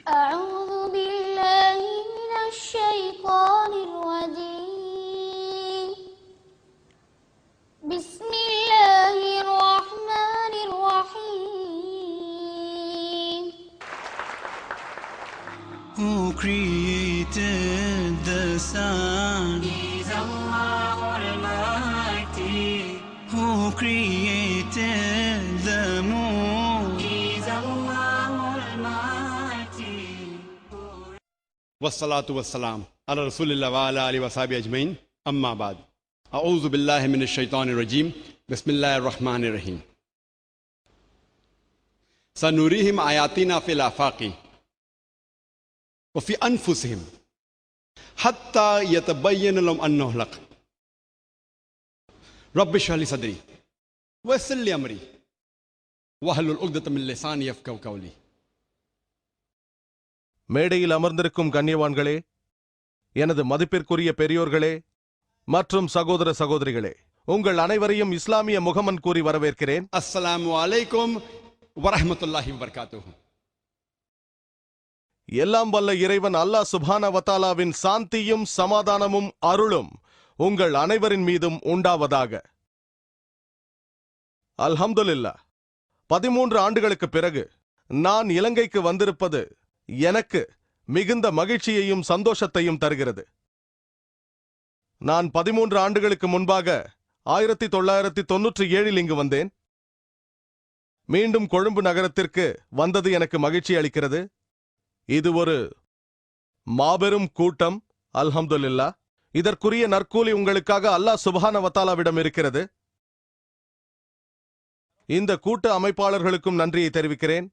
أعوذ بالله من الشيطان الرجيم بسم الله الرحمن الرحيم Who created the sun? He's Allah Almighty. Who created the moon? He's Allah Almighty. والصلاة والسلام على رسول الله وعلى آله وصحبه أجمعين أما بعد أعوذ بالله من الشيطان الرجيم بسم الله الرحمن الرحيم سنريهم آياتنا في الآفاق وفي أنفسهم حتى يتبين لهم أنه الحق رب اشرح لي صدري ويسر لي أمري واحلل عقدة من لساني يفقهوا قولي. மேடையில் அமர்ந்திருக்கும் கண்ணியவான்களே, எனது மதிப்பிற்குரிய பெரியோர்களே மற்றும் சகோதர சகோதரிகளே, உங்கள் அனைவரையும் இஸ்லாமிய முகமன் கூறி வரவேற்கிறேன். அஸ்ஸலாமு அலைக்கும் வரஹ்மத்துல்லாஹி வபரகாத்துஹு. எல்லாம் வல்ல இறைவன் அல்லாஹ் சுப்ஹானஹு வ தஆலாவின் சாந்தியும் சமாதானமும் அருளும் உங்கள் அனைவரின் மீதும் உண்டாவதாக. அல்ஹம்துலில்லாஹ், 13 ஆண்டுகளுக்கு பிறகு நான் இலங்கைக்கு வந்திருப்பது எனக்கு மிகுந்த மகிழ்ச்சியையும் சந்தோஷத்தையும் தருகிறது. நான் 13 ஆண்டுகளுக்கு முன்பாக 1997 இங்கு வந்தேன். மீண்டும் கொழும்பு நகரத்திற்கு வந்தது எனக்கு மகிழ்ச்சி அளிக்கிறது. இது ஒரு மாபெரும் கூட்டம். அல்ஹம்துலில்லாஹ், இதற்குரிய நற்கூலி உங்களுக்காக அல்லாஹ் சுப்ஹானஹு வ தஆலாவிடம் இருக்கிறது. இந்த கூட்ட அமைப்பாளர்களுக்கும் நன்றியை தெரிவிக்கிறேன்.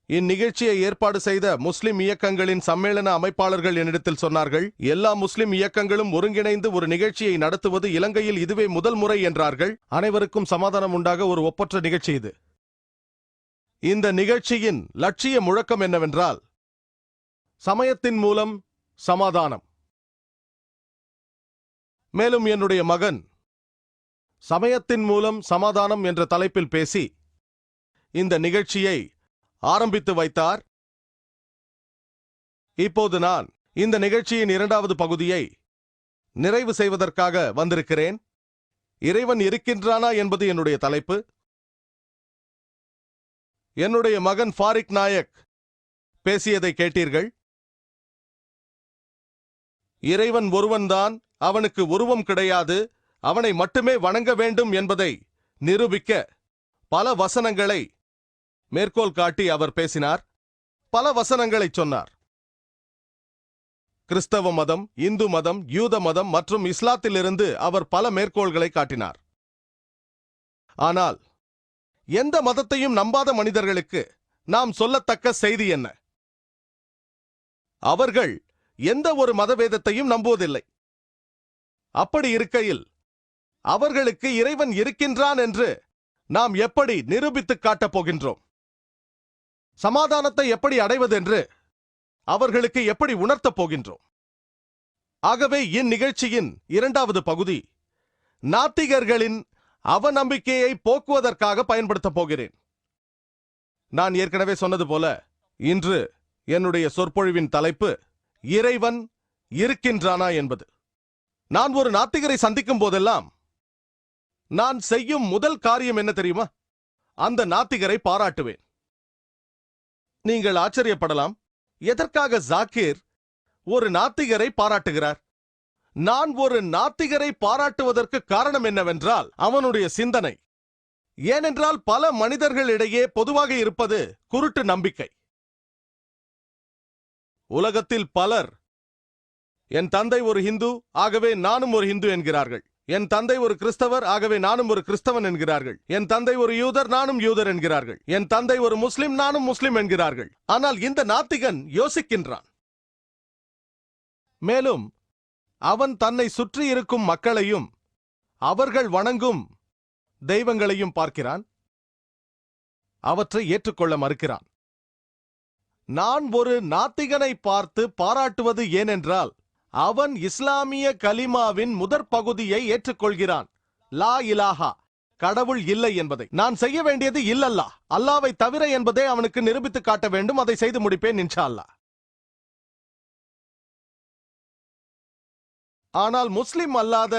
இந்நிகழ்ச்சியை ஏற்பாடு செய்த முஸ்லிம் இயக்கங்களின் சம்மேளன அமைப்பாளர்கள் என்னிடத்தில் சொன்னார்கள், எல்லா முஸ்லிம் இயக்கங்களும் ஒருங்கிணைந்து ஒரு நிகழ்ச்சியை நடத்துவது இலங்கையில் இதுவே முதல் முறை என்றார்கள். அனைவருக்கும் சமாதானம் உண்டாக ஒரு ஒப்பற்ற நிகழ்ச்சி இது. இந்த நிகழ்ச்சியின் லட்சிய முழக்கம் என்னவென்றால், சமயத்தின் மூலம் சமாதானம். மேலும் என்னுடைய மகன் சமயத்தின் மூலம் சமாதானம் என்ற தலைப்பில் பேசி இந்த நிகழ்ச்சியை ஆரம்பித்து வைத்தார். இப்போது நான் இந்த நிகழ்ச்சியின் 2வது பகுதியை நிறைவு செய்வதற்காக வந்திருக்கிறேன். இறைவன் இருக்கின்றானா என்பது என்னுடைய தலைப்பு. என்னுடைய மகன் ஃபாரிக் நாயக் பேசியதை கேட்டீர்கள். இறைவன் ஒருவன்தான், அவனுக்கு உருவம் கிடையாது, அவனை மட்டுமே வணங்க வேண்டும் என்பதை நிரூபிக்க பல வசனங்களை மேற்கோள் காட்டி அவர் பேசினார். பல வசனங்களை சொன்னார். கிறிஸ்தவ மதம், இந்து மதம், யூத மதம் மற்றும் இஸ்லாத்திலிருந்து அவர் பல மேற்கோள்களை காட்டினார். ஆனால் எந்த மதத்தையும் நம்பாத மனிதர்களுக்கு நாம் சொல்லத்தக்க செய்தி என்ன? அவர்கள் எந்த ஒரு மதவேதத்தையும் நம்புவதில்லை. அப்படி இருக்கையில் அவர்களுக்கு இறைவன் இருக்கின்றான் என்று நாம் எப்படி நிரூபித்துக் காட்டப் போகின்றோம்? சமாதானத்தை எப்படி அடைவதென்று அவர்களுக்கு எப்படி உணர்த்தப் போகின்றோம்? ஆகவே இந்நிகழ்ச்சியின் 2வது பகுதி நாத்திகர்களின் அவநம்பிக்கையை போக்குவதற்காக பயன்படுத்தப் போகிறேன். நான் ஏற்கனவே சொன்னது போல இன்று என்னுடைய சொற்பொழிவின் தலைப்பு இறைவன் இருக்கின்றானா என்பது. நான் ஒரு நாத்திகரை சந்திக்கும் போதெல்லாம் நான் செய்யும் முதல் காரியம் என்ன தெரியுமா? அந்த நாத்திகரை பாராட்டுவேன். நீங்கள் ஆச்சரியப்படலாம், எதற்காக ஜாக்கிர் ஒரு நாத்திகரை பாராட்டுகிறார்? நான் ஒரு நாத்திகரை பாராட்டுவதற்கு காரணம் என்னவென்றால் அவனுடைய சிந்தனை. ஏனென்றால் பல மனிதர்களிடையே பொதுவாக இருப்பது குருட்டு நம்பிக்கை. உலகத்தில் பலர் என் தந்தை ஒரு ஹிந்து, ஆகவே நானும் ஒரு ஹிந்து என்கிறார்கள். என் தந்தை ஒரு கிறிஸ்தவர், ஆகவே நானும் ஒரு கிறிஸ்தவன் என்கிறார்கள். என் தந்தை ஒரு யூதர், நானும் யூதர் என்கிறார்கள். என் தந்தை ஒரு முஸ்லிம், நானும் முஸ்லிம் என்கிறார்கள். ஆனால் இந்த நாத்திகன் யோசிக்கின்றான். மேலும் அவன் தன்னை சுற்றி இருக்கும் மக்களையும் அவர்கள் வணங்கும் தெய்வங்களையும் பார்க்கிறான். அவற்றை ஏற்றுக்கொள்ள மறுக்கிறான். நான் ஒரு நாத்திகனை பார்த்து பாராட்டுவது ஏனென்றால் அவன் இஸ்லாமிய கலிமாவின் முதற் பகுதியை ஏற்றுக்கொள்கிறான். லா இலாஹா, கடவுள் இல்லை என்பதை. நான் செய்ய வேண்டியது இல்லல்லா, அல்லாவை தவிர என்பதை அவனுக்கு நிரூபித்து காட்ட வேண்டும். அதை செய்து முடிப்பேன் இன்ஷா அல்லாஹ். ஆனால் முஸ்லிம் அல்லாத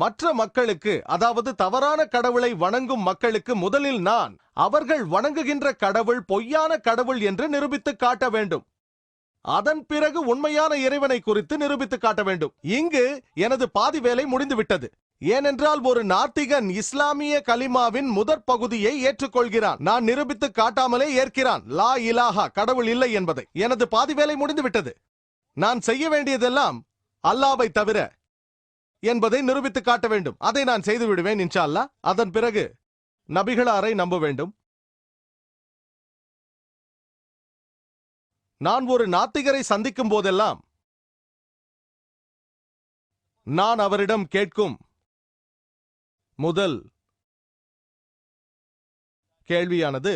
மற்ற மக்களுக்கு, அதாவது தவறான கடவுளை வணங்கும் மக்களுக்கு முதலில் நான் அவர்கள் வணங்குகின்ற கடவுள் பொய்யான கடவுள் என்று நிரூபித்து காட்ட வேண்டும். அதன் பிறகு உண்மையான இறைவனை குறித்து நிரூபித்து காட்ட வேண்டும். இங்கு எனது பாதி வேலை முடிந்துவிட்டது. ஏனென்றால் ஒரு நாத்திகன் இஸ்லாமிய கலிமாவின் முதற் பகுதியை ஏற்றுக்கொள்கிறான். நான் நிரூபித்து காட்டாமலே ஏற்கிறான் லா இலாஹா, கடவுள் இல்லை என்பதை. எனது பாதி வேலை முடிந்துவிட்டது. நான் செய்ய வேண்டியதெல்லாம் அல்லாவை தவிர என்பதை நிரூபித்து காட்ட வேண்டும். அதை நான் செய்து விடுவேன் இன்ஷா அல்லாஹ். அதன் பிறகு நபிகளாரை நம்ப வேண்டும். நான் ஒரு நாத்திகரை சந்திக்கும் போதெல்லாம் நான் அவரிடம் கேட்கும் முதல் கேள்வியானது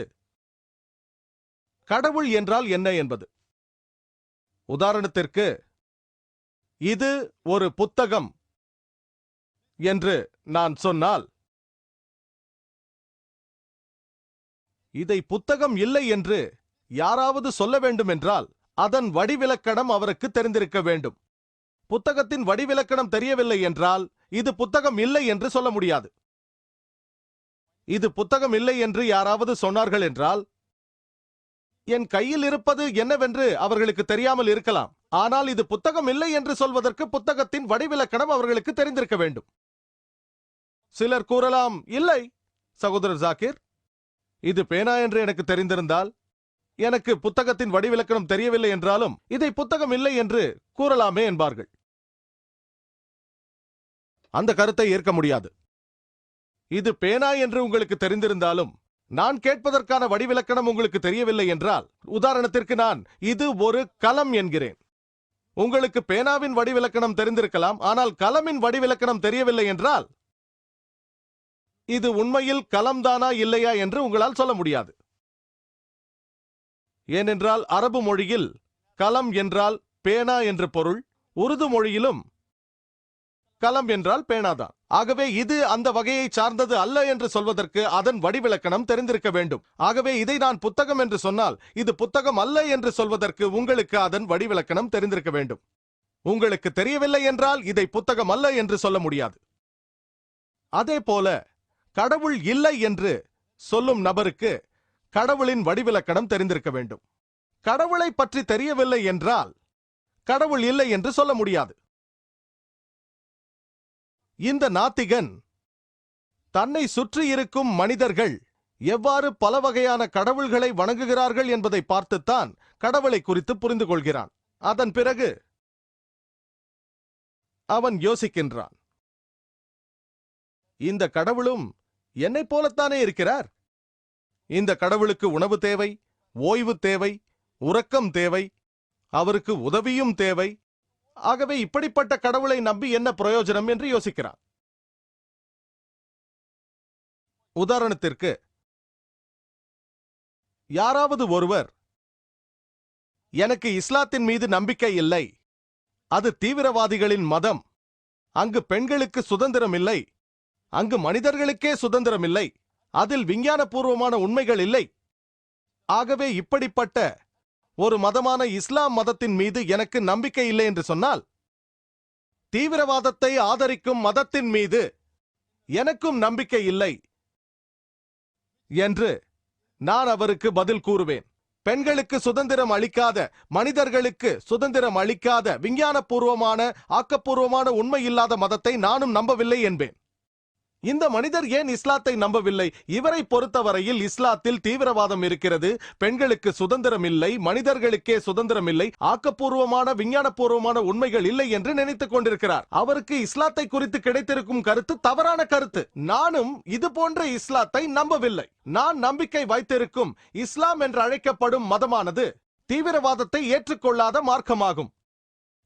கடவுள் என்றால் என்ன என்பது. உதாரணத்திற்கு, இது ஒரு புத்தகம் என்று நான் சொன்னால், இதை புத்தகம் இல்லை என்று யாராவது சொல்ல வேண்டும் என்றால் அதன் வடிவிலக்கணம் அவருக்கு தெரிந்திருக்க வேண்டும். புத்தகத்தின் வடிவிலக்கணம் தெரியவில்லை என்றால் இது புத்தகம் இல்லை என்று சொல்ல முடியாது. இது புத்தகம் இல்லை என்று யாராவது சொன்னார்கள் என்றால் என் கையில் இருப்பது என்னவென்று அவர்களுக்கு தெரியாமல் இருக்கலாம். ஆனால் இது புத்தகம் இல்லை என்று சொல்வதற்கு புத்தகத்தின் வடிவிலக்கணம் அவர்களுக்கு தெரிந்திருக்க வேண்டும். சிலர் கூறலாம், இல்லை சகோதரர் ஜாகிர், இது பேனா என்று எனக்கு தெரிந்திருந்தால், எனக்கு புத்தகத்தின் வடிவிலக்கணம் தெரியவில்லை என்றாலும் இதை புத்தகம் இல்லை என்று கூறலாமே என்பார்கள். அந்த கருத்தை ஏற்க முடியாது. இது பேனா என்று உங்களுக்கு தெரிந்திருந்தாலும் நான் கேட்பதற்கான வடிவிலக்கணம் உங்களுக்கு தெரியவில்லை என்றால், உதாரணத்திற்கு நான் இது ஒரு கலம் என்கிறேன். உங்களுக்கு பேனாவின் வடிவிலக்கணம் தெரிந்திருக்கலாம், ஆனால் கலமின் வடிவிலக்கணம் தெரியவில்லை என்றால் இது உண்மையில் கலம்தானா இல்லையா என்று உங்களால் சொல்ல முடியாது. ஏனென்றால் அரபு மொழியில் கலம் என்றால் பேனா என்று பொருள், உருது மொழியிலும் கலம் என்றால் பேனாதான். ஆகவே இது அந்த வகையை சார்ந்தது அல்ல என்று சொல்வதற்கு அதன் வடிவிலக்கணம் தெரிந்திருக்க வேண்டும். ஆகவே இதை நான் புத்தகம் என்று சொன்னால் இது புத்தகம் அல்ல என்று சொல்வதற்கு உங்களுக்கு அதன் வடிவிலக்கணம் தெரிந்திருக்க வேண்டும். உங்களுக்கு தெரியவில்லை என்றால் இதை புத்தகம் அல்ல என்று சொல்ல முடியாது. அதே போல கடவுள் இல்லை என்று சொல்லும் நபருக்கு கடவுளின் வடிவிலக்கணம் தெரிந்திருக்க வேண்டும். கடவுளை பற்றி தெரியவில்லை என்றால் கடவுள் இல்லை என்று சொல்ல முடியாது. இந்த நாத்திகன் தன்னை சுற்றி இருக்கும் மனிதர்கள் எவ்வாறு பல வகையான கடவுள்களை வணங்குகிறார்கள் என்பதை பார்த்துத்தான் கடவுளை குறித்து புரிந்து கொள்கிறான். அதன் பிறகு அவன் யோசிக்கின்றான், இந்த கடவுளும் என்னை போலத்தானே இருக்கிறார். இந்த கடவுளுக்கு உணவு தேவை, ஓய்வு தேவை, உறக்கம் தேவை, அவருக்கு உதவியும் தேவை. ஆகவே இப்படிப்பட்ட கடவுளை நம்பி என்ன பிரயோஜனம் என்று யோசிக்கிறார். உதாரணத்திற்கு, யாராவது ஒருவர் எனக்கு இஸ்லாத்தின் மீது நம்பிக்கை இல்லை, அது தீவிரவாதிகளின் மதம், அங்கு பெண்களுக்கு சுதந்திரம் இல்லை, அங்கு மனிதர்களுக்கே சுதந்திரம் இல்லை, அதில் விஞ்ஞானபூர்வமான உண்மைகள் இல்லை, ஆகவே இப்படிப்பட்ட ஒரு மதமான இஸ்லாம் மதத்தின் மீது எனக்கு நம்பிக்கை இல்லை என்று சொன்னால், தீவிரவாதத்தை ஆதரிக்கும் மதத்தின் மீது எனக்கும் நம்பிக்கை இல்லை என்று நான் அவருக்கு பதில் கூறுவேன். பெண்களுக்கு சுதந்திரம் அளிக்காத, மனிதர்களுக்கு சுதந்திரம் அளிக்காத, விஞ்ஞானபூர்வமான ஆக்கப்பூர்வமான உண்மை இல்லாத மதத்தை நானும் நம்பவில்லை என்பேன். இந்த மனிதர் ஏன் இஸ்லாத்தை நம்பவில்லை? இவரை பொறுத்தவரையில் இஸ்லாத்தில் தீவிரவாதம் இருக்கிறது, பெண்களுக்கு சுதந்திரம் இல்லை, மனிதர்களுக்கே சுதந்திரம் இல்லை, ஆக்கப்பூர்வமான விஞ்ஞானபூர்வமான உண்மைகள் இல்லை என்று நினைத்துக் கொண்டிருக்கிறார். அவருக்கு இஸ்லாத்தை குறித்து கிடைத்திருக்கும் கருத்து தவறான கருத்து. நானும் இது போன்ற இஸ்லாத்தை நம்பவில்லை. நான் நம்பிக்கை வைத்திருக்கும் இஸ்லாம் என்று அழைக்கப்படும் மதமானது தீவிரவாதத்தை ஏற்றுக்கொள்ளாத மார்க்கமாகும்.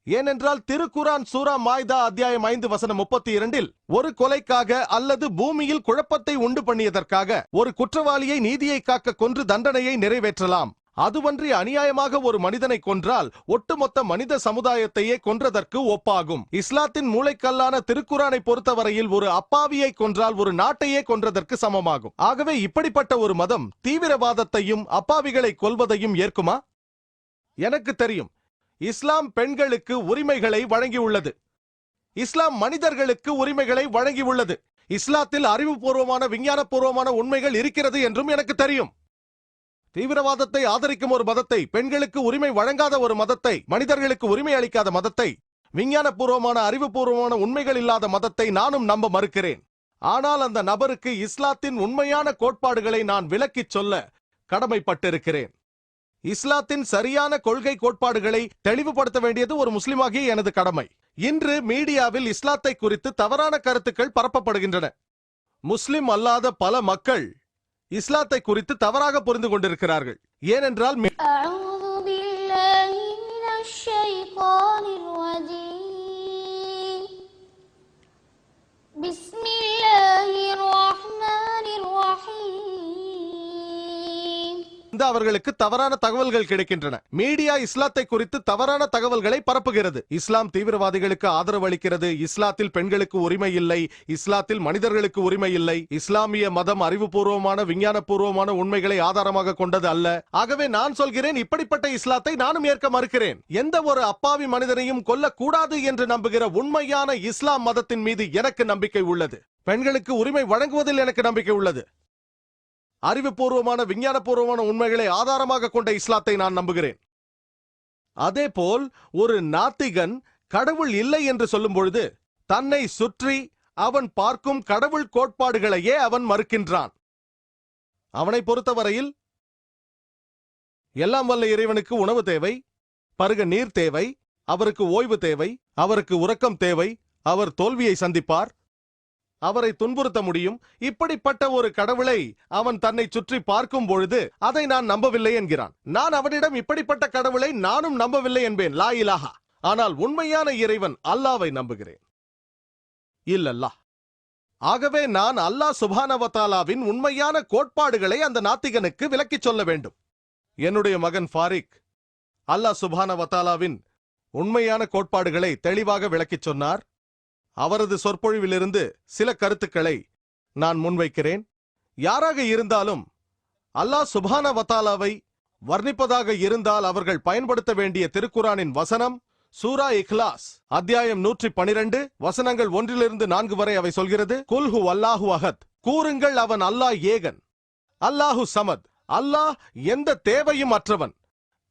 ஏனென்றால் திருக்குரான் சூரா மாய்தா அத்தியாயம் 5 வசனம் 32 ஒரு கொலைக்காக அல்லது பூமியில் குழப்பத்தை உண்டு பண்ணியதற்காக ஒரு குற்றவாளியை நீதியை காக்க கொன்று தண்டனையை நிறைவேற்றலாம். அதுவன்றி அநியாயமாக ஒரு மனிதனை கொன்றால் ஒட்டுமொத்த மனித சமுதாயத்தையே கொன்றதற்கு ஒப்பாகும். இஸ்லாத்தின் மூளைக்கல்லான திருக்குரானை பொறுத்தவரையில் ஒரு அப்பாவியை கொன்றால் ஒரு நாட்டையே கொன்றதற்கு சமமாகும். ஆகவே இப்படிப்பட்ட ஒரு மதம் தீவிரவாதத்தையும் அப்பாவிகளை கொல்வதையும் ஏற்குமா? எனக்கு தெரியும், இஸ்லாம் பெண்களுக்கு உரிமைகளை வழங்கியுள்ளது. இஸ்லாம் மனிதர்களுக்கு உரிமைகளை வழங்கியுள்ளது. இஸ்லாத்தில் அறிவுபூர்வமான விஞ்ஞானபூர்வமான உண்மைகள் இருக்கிறது என்றும் எனக்கு தெரியும். தீவிரவாதத்தை ஆதரிக்கும் ஒரு மதத்தை, பெண்களுக்கு உரிமை வழங்காத ஒரு மதத்தை, மனிதர்களுக்கு உரிமை அளிக்காத மதத்தை, விஞ்ஞானபூர்வமான அறிவுபூர்வமான உண்மைகள் இல்லாத மதத்தை நானும் நம்ப மறுக்கிறேன். ஆனால் அந்த நபருக்கு இஸ்லாத்தின் உண்மையான கோட்பாடுகளை நான் விளக்கிச் சொல்ல கடமைப்பட்டிருக்கிறேன். இஸ்லாத்தின் சரியான கொள்கை கோட்பாடுகளை தெளிவுபடுத்த வேண்டியது ஒரு முஸ்லிமாகிய எனது கடமை. இன்று மீடியாவில் இஸ்லாத்தை குறித்து தவறான கருத்துக்கள் பரப்பப்படுகின்றன. முஸ்லிம் அல்லாத பல மக்கள் இஸ்லாத்தை குறித்து தவறாக புரிந்து கொண்டிருக்கிறார்கள். ஏனென்றால் அவர்களுக்கு தவறான தகவல்கள் கிடைக்கின்றன. மீடியா இஸ்லாத்தை குறித்து தவறான தகவல்களை பரப்புகிறது. இஸ்லாம் தீவிரவாதிகளுக்கு ஆதரவு அளிக்கிறது, இஸ்லாத்தில் பெண்களுக்கு உரிமை இல்லை, இஸ்லாத்தில் மனிதர்களுக்கு உரிமை இல்லை, இஸ்லாமிய மதம் அறிவுபூர்வமான விஞ்ஞானபூர்வமான உண்மைகளை ஆதாரமாக கொண்டது அல்ல. ஆகவே நான் சொல்கிறேன், இப்படிப்பட்ட இஸ்லாத்தை நானும் ஏற்க மறுக்கிறேன். எந்த ஒரு அப்பாவி மனிதனையும் கொல்லக்கூடாது என்று நம்புகிற உண்மையான இஸ்லாம் மதத்தின் மீது எனக்கு நம்பிக்கை உள்ளது. பெண்களுக்கு உரிமை வழங்குவதில் எனக்கு நம்பிக்கை உள்ளது. அறிவுபூர்வமான விஞ்ஞானபூர்வமான உண்மைகளை ஆதாரமாக கொண்ட இஸ்லாத்தை நான் நம்புகிறேன். அதேபோல் ஒரு நாத்திகன் கடவுள் இல்லை என்று சொல்லும் பொழுது தன்னை சுற்றி அவன் பார்க்கும் கடவுள் கோட்பாடுகளையே அவன் மறுக்கின்றான். அவனை பொறுத்தவரையில் எல்லாம் வல்ல இறைவனுக்கு உணவு தேவை, பருக நீர் தேவை, அவருக்கு ஓய்வு தேவை, அவருக்கு உறக்கம் தேவை, அவர் தோல்வியை சந்திப்பார், அவரை துன்புறுத்த முடியும். இப்படிப்பட்ட ஒரு கடவுளை அவன் தன்னை சுற்றி பார்க்கும் பொழுது அதை நான் நம்பவில்லை என்கிறான். நான் அவனிடம் இப்படிப்பட்ட கடவுளை நானும் நம்பவில்லை என்பேன், லா இலாஹா. ஆனால் உண்மையான இறைவன் அல்லாவை நம்புகிறேன். இல்லல்லாஹ். ஆகவே நான் அல்லாஹ் சுப்ஹானஹு வ தஆலாவின் உண்மையான கோட்பாடுகளை அந்த நாத்திகனுக்கு விளக்கிச் சொல்ல வேண்டும். என்னுடைய மகன் ஃபாரிக் அல்லாஹ் சுப்ஹானஹு வ தஆலாவின் உண்மையான கோட்பாடுகளை தெளிவாக விளக்கிச் சொன்னார். அவரது சொற்பொழிவிலிருந்து சில கருத்துக்களை நான் முன்வைக்கிறேன். யாராக இருந்தாலும் அல்லாஹ் சுப்ஹானஹு வ தஆலாவை வர்ணிப்பதாக இருந்தால் அவர்கள் பயன்படுத்த வேண்டிய திருக்குரானின் வசனம் சூரா இக்லாஸ் அத்தியாயம் 112 வசனங்கள் 1-4 வரை அவை சொல்கிறது. குல் ஹு அல்லாஹு அஹத், கூறுங்கள் அவன் அல்லாஹ் ஏகன், அல்லாஹு சமத், அல்லாஹ் எந்த தேவையும் அற்றவன்,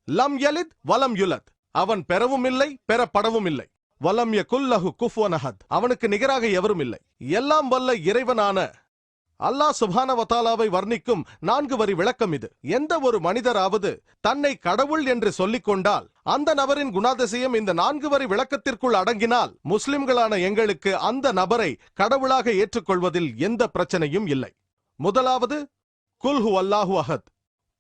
லம் யலித் வலம் யுலத், அவன் பெறவும் இல்லை பெறப்படவும் இல்லை, வலம் யகுல் லஹு குஃபுவன் அஹத், அவனுக்கு நிகராக எவரும் இல்லை. எல்லாம் வல்ல இறைவனான அல்லாஹ் சுப்ஹானஹு வ தஆலாவை வர்ணிக்கும் 4 வரி விளக்கம் இது. எந்த ஒரு மனிதராவது தன்னை கடவுள் என்று சொல்லிக் கொண்டால் அந்த நபரின் குணாதிசயம் இந்த 4 வரி விளக்கத்திற்குள் அடங்கினால் முஸ்லிம்களான எங்களுக்கு அந்த நபரை கடவுளாக ஏற்றுக்கொள்வதில் எந்த பிரச்சனையும் இல்லை. முதலாவது, குல் ஹு அல்லாஹு அஹத்,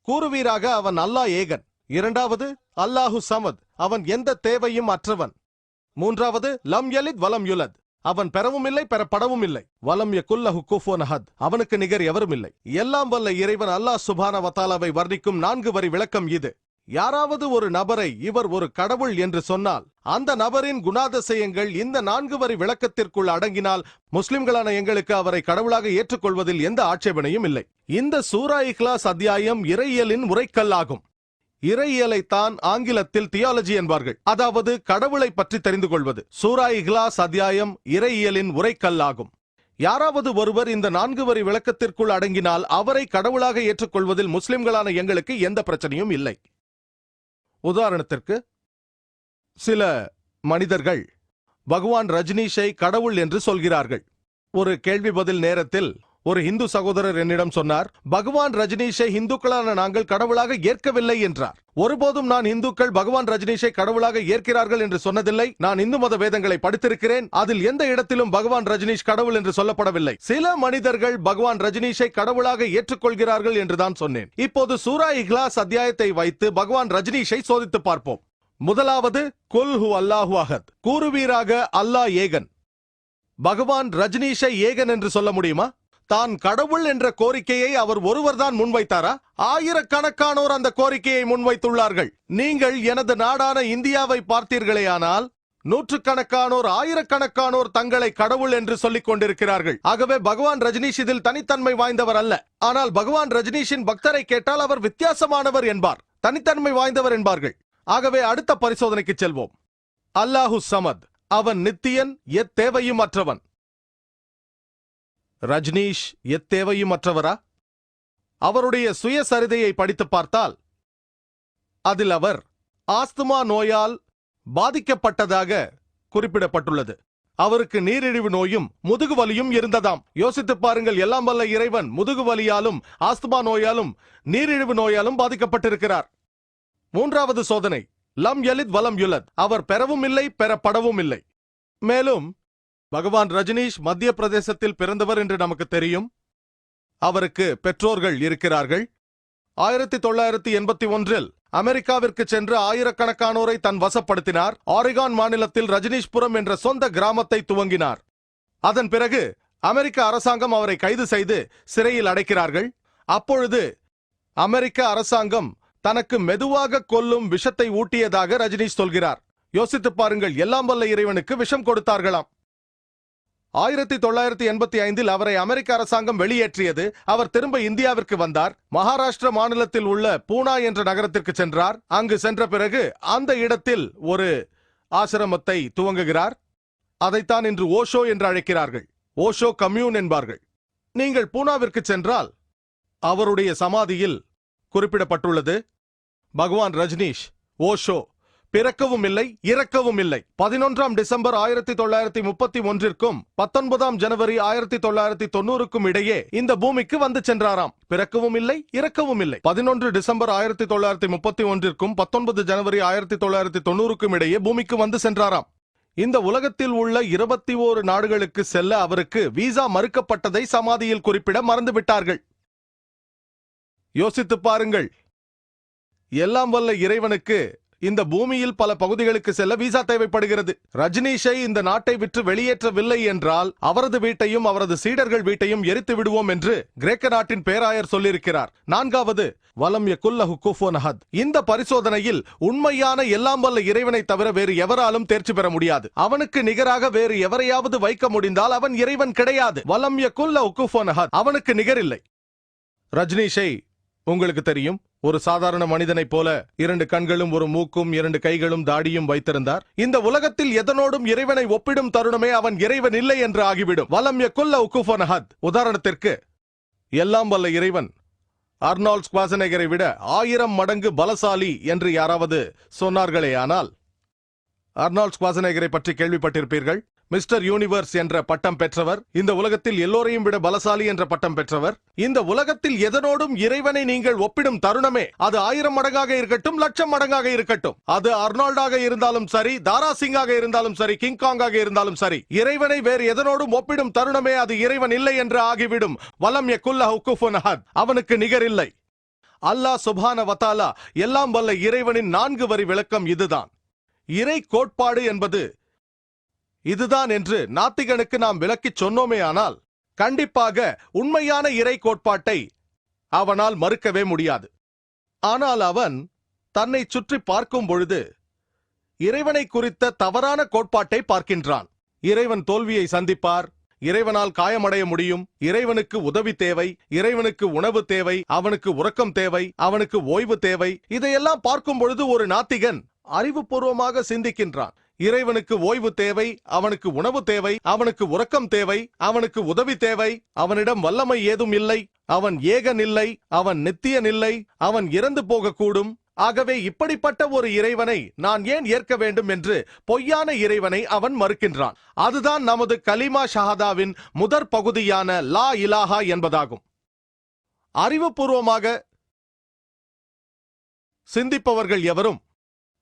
கூறுவீராக அவன் அல்லாஹ் ஏகன். இரண்டாவது, அல்லாஹு சமத், அவன் எந்த தேவையும் அற்றவன். மூன்றாவது, லம் யலித் வலம் யுலத், அவன் பெறவும் இல்லை பெறப்படவும் இல்லை. வலம் யகுல் லஹு குஃபுவன் அஹத், அவனுக்கு நிகர் எவரும் இல்லை. எல்லாம் வல்ல இறைவன் அல்லாஹ் சுப்ஹானஹு வ தஆலாவை வர்ணிக்கும் 4 வரி விளக்கம் இது. யாராவது ஒரு நபரை இவர் ஒரு கடவுள் என்று சொன்னால் அந்த நபரின் குணாதிசயங்கள் இந்த 4 வரி விளக்கத்திற்குள் அடங்கினால் முஸ்லிம்களான எங்களுக்கு அவரை கடவுளாக ஏற்றுக்கொள்வதில் எந்த ஆட்சேபனையும் இல்லை. இந்த சூரா இக்லாஸ் அத்தியாயம் இறையியலின் முறைக்கல்லாகும். இறையியலை தான் ஆங்கிலத்தில் தியாலஜி என்பார்கள், அதாவது கடவுளை பற்றி தெரிந்து கொள்வது. சூரா இக்லாஸ் அத்தியாயம் இறையியலின் உரைக்கல்லாகும். யாராவது ஒருவர் இந்த 4 வரி விளக்கத்திற்குள் அடங்கினால் அவரை கடவுளாக ஏற்றுக்கொள்வதில் முஸ்லிம்களான எங்களுக்கு எந்த பிரச்சனையும் இல்லை. உதாரணத்திற்கு, சில மனிதர்கள் பகவான் ரஜினிஷை கடவுள் என்று சொல்கிறார்கள். ஒரு கேள்வி பதில் நேரத்தில் ஒரு இந்து சகோதரர் என்னிடம் சொன்னார், பகவான் ரஜினிஷை இந்துக்களான நாங்கள் கடவுளாக ஏற்கவில்லை என்றார். ஒருபோதும் நான் இந்துக்கள் பகவான் ரஜினிஷை கடவுளாக ஏற்கிறார்கள் என்று சொன்னதில்லை. நான் இந்து மத வேதங்களை படித்திருக்கிறேன், அதில் எந்த இடத்திலும் பகவான் ரஜினிஷ் கடவுள் என்று சொல்லப்படவில்லை. சில மனிதர்கள் பகவான் ரஜினிஷை கடவுளாக ஏற்றுக்கொள்கிறார்கள் என்றுதான் சொன்னேன். இப்போது சூரா இக்லாஸ் அத்தியாயத்தை வைத்து பகவான் ரஜினிஷை சோதித்து பார்ப்போம். முதலாவது, குல் ஹு அல்லாஹு அஹத், கூறுவீராக அல்லாஹ் ஏகன். பகவான் ரஜினிஷை ஏகன் என்று சொல்ல முடியுமா? தான் கடவுள் என்ற கோரிக்கையை அவர் ஒருவர்தான் முன்வைத்தாரா? ஆயிரக்கணக்கானோர் அந்த கோரிக்கையை முன்வைத்துள்ளார்கள். நீங்கள் எனது நாடான இந்தியாவை பார்த்தீர்களேயானால் நூற்றுக்கணக்கானோர், ஆயிரக்கணக்கானோர் தங்களை கடவுள் என்று சொல்லிக் கொண்டிருக்கிறார்கள். ஆகவே பகவான் ரஜினிஷ் இதில் தனித்தன்மை வாய்ந்தவர் அல்ல. ஆனால் பகவான் ரஜினிஷின் பக்தரை கேட்டால் அவர் வித்தியாசமானவர் என்பார், தனித்தன்மை வாய்ந்தவர் என்பார்கள். ஆகவே அடுத்த பரிசோதனைக்கு செல்வோம். அல்லாஹு சமத், அவன் நித்தியன், எத்தேவையும் அற்றவன். ரஜினிஷ் எத்தேவையும் அற்றவரா? அவருடைய சுயசரிதையை படித்து பார்த்தால் அதில் அவர் ஆஸ்துமா நோயால் பாதிக்கப்பட்டதாக குறிப்பிடப்பட்டுள்ளது. அவருக்கு நீரிழிவு நோயும் முதுகு வலியும் இருந்ததாம். யோசித்து பாருங்கள், எல்லாம் வல்ல இறைவன் முதுகு வலியாலும் ஆஸ்துமா நோயாலும் நீரிழிவு நோயாலும் பாதிக்கப்பட்டிருக்கிறார். மூன்றாவது சோதனை, லம் யலித் வலம் யுலத், அவர் பெறவும் இல்லை, பெறப்படவும் இல்லை. மேலும் பகவான் ரஜினிஷ் மத்திய பிரதேசத்தில் பிறந்தவர் என்று நமக்கு தெரியும். அவருக்கு பெற்றோர்கள் இருக்கிறார்கள். 1981இல் அமெரிக்காவிற்கு சென்று ஆயிரக்கணக்கானோரை தன் வசப்படுத்தினார். ஆரிகான் மாநிலத்தில் ரஜினிஷ்புரம் என்ற சொந்த கிராமத்தை துவங்கினார். அதன் பிறகு அமெரிக்க அரசாங்கம் அவரை கைது செய்து சிறையில் அடைக்கிறார்கள். அப்பொழுது அமெரிக்க அரசாங்கம் தனக்கு மெதுவாக கொல்லும் விஷத்தை ஊட்டியதாக ரஜினிஷ் சொல்கிறார். யோசித்து பாருங்கள், எல்லாம் வல்ல இறைவனுக்கு விஷம் கொடுத்தார்களாம். 1985இல் அவரை அமெரிக்க அரசாங்கம் வெளியேற்றியது. அவர் திரும்ப இந்தியாவிற்கு வந்தார். மகாராஷ்டிர மாநிலத்தில் உள்ள பூனா என்ற நகரத்திற்கு சென்றார். அங்கு சென்ற பிறகு அந்த இடத்தில் ஒரு ஆசிரமத்தை துவங்குகிறார். அதைத்தான் இன்று ஓஷோ என்று அழைக்கிறார்கள். ஓஷோ கம்யூன் என்பார்கள். நீங்கள் பூனாவிற்கு சென்றால் அவருடைய சமாதியில் குறிப்பிடப்பட்டுள்ளது, பகவான் ரஜினிஷ் ஓஷோ பிறக்கவும் இல்லை, இறக்கவும் இல்லை. 11 டிசம்பர் 1931க்கும் 19 ஜனவரி 1990க்கும் இடையே இந்த பூமிக்கு வந்து சென்றாராம். பிறக்கவும் இல்லை, இறக்கவும் இல்லை. 11 டிசம்பர் 1931க்கும் 19 ஜனவரி 1990க்கும் இடையே பூமிக்கு வந்து சென்றாராம். இந்த உலகத்தில் உள்ள 21 நாடுகளுக்கு செல்ல அவருக்கு விசா மறுக்கப்பட்டதை சமாதியில் குறிப்பிட மறந்துவிட்டார்கள். யோசித்து பாருங்கள், எல்லாம் வல்ல இறைவனுக்கு இந்த பூமியில் பல பகுதிகளுக்கு செல்ல விசா தேவைப்படுகிறது. ரஜினிஷை இந்த நாட்டை விட்டு வெளியேற்றவில்லை என்றால் அவரது வீட்டையும் அவரது சீடர்கள் வீட்டையும் எரித்து விடுவோம் என்று கிரேக்க நாட்டின் பேராயர் சொல்லியிருக்கிறார். 4வது, வலம் யகுல்லஹு குஃபுவன் அஹத். இந்த பரிசோதனையில் உண்மையான எல்லாம் வல்ல இறைவனை தவிர வேறு எவராலும் தேர்ச்சி பெற முடியாது. அவனுக்கு நிகராக வேறு எவரையாவது வைக்க முடிந்தால் அவன் இறைவன் கிடையாது. வலம் யகுல்லஹு குஃபுவன் அஹத், அவனுக்கு நிகரில்லை. ரஜினிஷை உங்களுக்கு தெரியும், ஒரு சாதாரண மனிதனைப் போல 2 கண்களும், ஒரு மூக்கும், 2 கைகளும், தாடியும் வைத்திருந்தார். இந்த உலகத்தில் எதனோடும் இறைவனை ஒப்பிடும் தருணமே அவன் இறைவன் இல்லை என்று ஆகிவிடும். வலம் யகுல்லஹு குஃபுவன் அஹத். உதாரணத்திற்கு, எல்லாம் வல்ல இறைவன் அர்னால்ட் ஸ்குவாசனேகரை விட 1000 மடங்கு பலசாலி என்று யாராவது சொன்னார்களேயானால், அர்னால்ட் ஸ்குவாசனேகரை பற்றி கேள்விப்பட்டிருப்பீர்கள். மிஸ்டர் யூனிவர்ஸ் என்ற பட்டம் பெற்றவர், இந்த உலகத்தில் எல்லோரையும் விட பலசாலி என்ற பட்டம் பெற்றவர். இந்த உலகத்தில் எதனோடும் இறைவனை நீங்கள் ஒப்பிடும் தருணமே, அது 1000 மடங்காக இருக்கட்டும், 1,00,000 மடங்காக இருக்கட்டும், அது அர்னால்டாக இருந்தாலும் சரி, தாரா சிங்காக இருந்தாலும் சரி, கிங்காங்காக இருந்தாலும் சரி, இறைவனை வேறு எதனோடும் ஒப்பிடும் தருணமே அது இறைவன் இல்லை என்று ஆகிவிடும். வலம் யகுல்லஹு குஃபுவன் அஹத், அவனுக்கு நிகரில்லை. அல்லாஹ் சுப்ஹானஹு வ தஆலா எல்லாம் வல்ல இறைவனின் 4 வரி விளக்கம் இதுதான். இறை கோட்பாடு என்பது இதுதான் என்று நாத்திகனுக்கு நாம் விளக்கிச் சொன்னோமே ஆனால் கண்டிப்பாக உண்மையான இறை கோட்பாட்டை அவனால் மறுக்கவே முடியாது. ஆனால் அவன் தன்னை சுற்றி பார்க்கும் பொழுது இறைவனை குறித்த தவறான கோட்பாட்டை பார்க்கின்றான். இறைவன் தோல்வியை சந்திப்பார், இறைவனால் காயமடைய முடியும், இறைவனுக்கு உதவி தேவை, இறைவனுக்கு உணவு தேவை, அவனுக்கு உறக்கம் தேவை, அவனுக்கு ஓய்வு தேவை. இதையெல்லாம் பார்க்கும் பொழுது ஒரு நாத்திகன் அறிவுபூர்வமாக சிந்திக்கின்றான். இறைவனுக்கு ஓய்வு தேவை, அவனுக்கு உணவு தேவை, அவனுக்கு உறக்கம் தேவை, அவனுக்கு உதவி தேவை, அவனிடம் வல்லமை ஏதும் இல்லை, அவன் ஏகன் இல்லை, அவன் நித்தியன் இல்லை, அவன் இறந்து போகக்கூடும். ஆகவே இப்படிப்பட்ட ஒரு இறைவனை நான் ஏன் ஏற்க வேண்டும் என்று பொய்யான இறைவனை அவன் மறுக்கின்றான். அதுதான் நமது கலிமா ஷஹாதாவின் முதற் பகுதியான லா இலாஹா என்பதாகும். அறிவுபூர்வமாக சிந்திப்பவர்கள் எவரும்,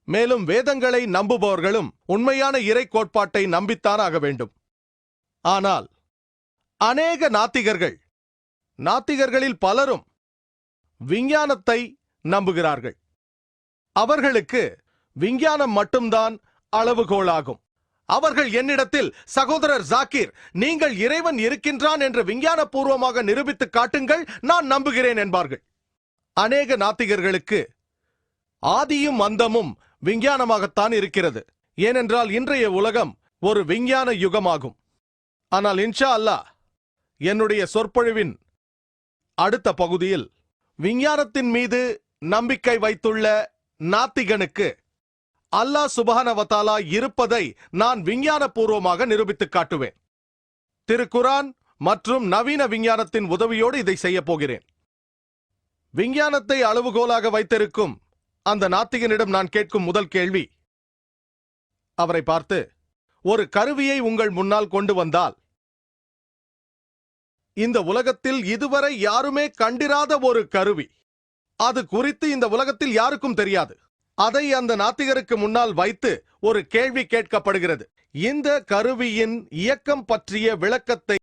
மேலும் வேதங்களை நம்புபவர்களும் உண்மையான இறை கோட்பாட்டை நம்பித்தான் ஆக வேண்டும். ஆனால் அநேக நாத்திகர்களில் பலரும் விஞ்ஞானத்தை நம்புகிறார்கள். அவர்களுக்கு விஞ்ஞானம் மட்டும்தான் அளவுகோலாகும். அவர்கள் என்னிடத்தில், சகோதரர் ஜாகிர், நீங்கள் இறைவன் இருக்கின்றான் என்று விஞ்ஞானபூர்வமாக நிரூபித்து காட்டுங்கள், நான் நம்புகிறேன் என்பார்கள். அநேக நாத்திகர்களுக்கு ஆதியும் அந்தமும் விஞ்ஞானமாகத்தான் இருக்கிறது. ஏனென்றால் இன்றைய உலகம் ஒரு விஞ்ஞான யுகமாகும். ஆனால் இன்ஷா அல்லாஹ் என்னுடைய சொற்பொழிவின் அடுத்த பகுதியில் விஞ்ஞானத்தின் மீது நம்பிக்கை வைத்துள்ள நாத்திகனுக்கு அல்லாஹ் சுப்ஹானஹு வ தஆலா இருப்பதை நான் விஞ்ஞானபூர்வமாக நிரூபித்து காட்டுவேன். திருக்குரான் மற்றும் நவீன விஞ்ஞானத்தின் உதவியோடு இதை செய்ய போகிறேன். விஞ்ஞானத்தை அளவுகோலாக வைத்திருக்கும் அந்த நாத்திகனிடம் நான் கேட்கும் முதல் கேள்வி, அவரை பார்த்து, ஒரு கருவியை உங்கள் முன்னால் கொண்டு வந்தால், இந்த உலகத்தில் இதுவரை யாருமே கண்டிராத ஒரு கருவி, அது குறித்து இந்த உலகத்தில் யாருக்கும் தெரியாது. அதை அந்த நாத்திகருக்கு முன்னால் வைத்து ஒரு கேள்வி கேட்கப்படுகிறது. இந்த கருவியின் இயக்கம் பற்றிய விளக்கத்தை